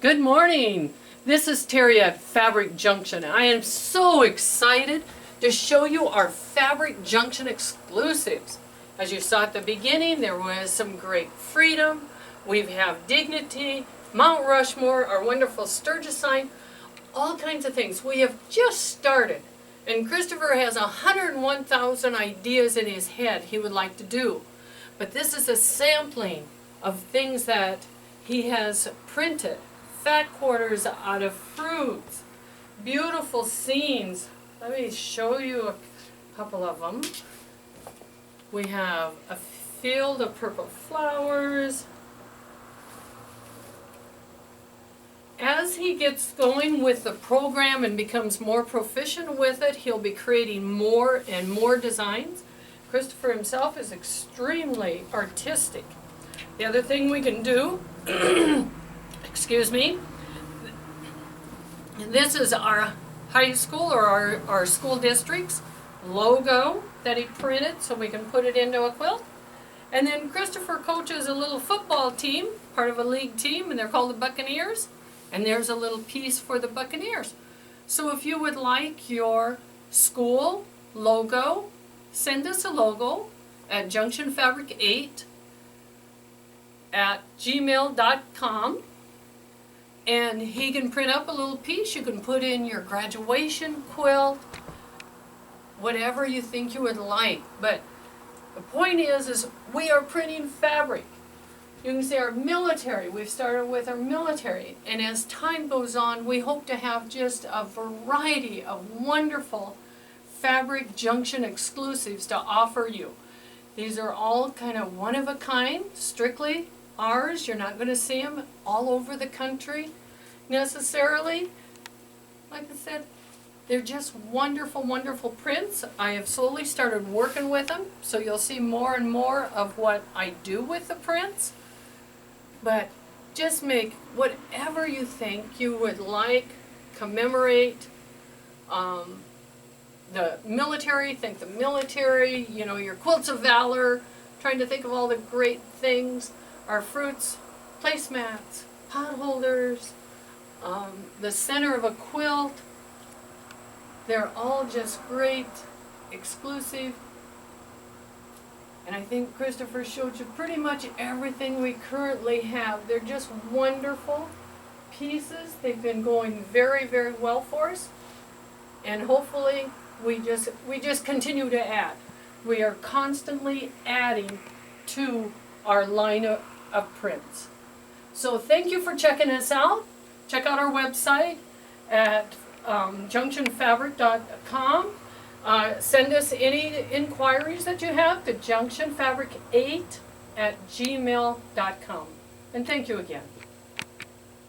Good morning. This is Terry at Fabric Junction. I am so excited to show you our Fabric Junction exclusives. As you saw at the beginning, there was some great freedom. We have dignity, Mount Rushmore, our wonderful Sturgis sign, all kinds of things. We have just started, and Christopher has 101,000 ideas in his head he would like to do. But this is a sampling of things that he has printed. Fat quarters out of fruits, beautiful scenes. Let me show you a couple of them. We have a field of purple flowers. As he gets going with the program and becomes more proficient with it, he'll be creating more and more designs. Christopher himself is extremely artistic. The other thing we can do excuse me. This is our high school or our school district's logo that he printed so we can put it into a quilt. And then Christopher coaches a little football team, part of a league team, and they're called the Buccaneers. And there's a little piece for the Buccaneers. So if you would like your school logo, send us a logo at junctionfabric8@gmail.com. And he can print up a little piece. You can put in your graduation quilt, whatever you think you would like. But the point is we are printing fabric. You can see our military. We've started with our military. And as time goes on, we hope to have just a variety of wonderful Fabric Junction exclusives to offer you. These are all kind of one of a kind, strictly ours. You're not going to see them all over the country necessarily. Like I said, they're just wonderful, wonderful prints. I have slowly started working with them, so you'll see more and more of what I do with the prints. But just make whatever you think you would like, commemorate the military, think the military, you know, your quilts of valor, trying to think of all the great things. Our fruits, placemats, pot holders, the center of a quilt. They're all just great, exclusive. And I think Christopher showed you pretty much everything we currently have. They're just wonderful pieces. They've been going very, very well for us. And hopefully we just continue to add. We are constantly adding to our line of prints. So thank you for checking us out. Check out our website at junctionfabric.com. Send us any inquiries that you have to junctionfabric8@gmail.com. And thank you again.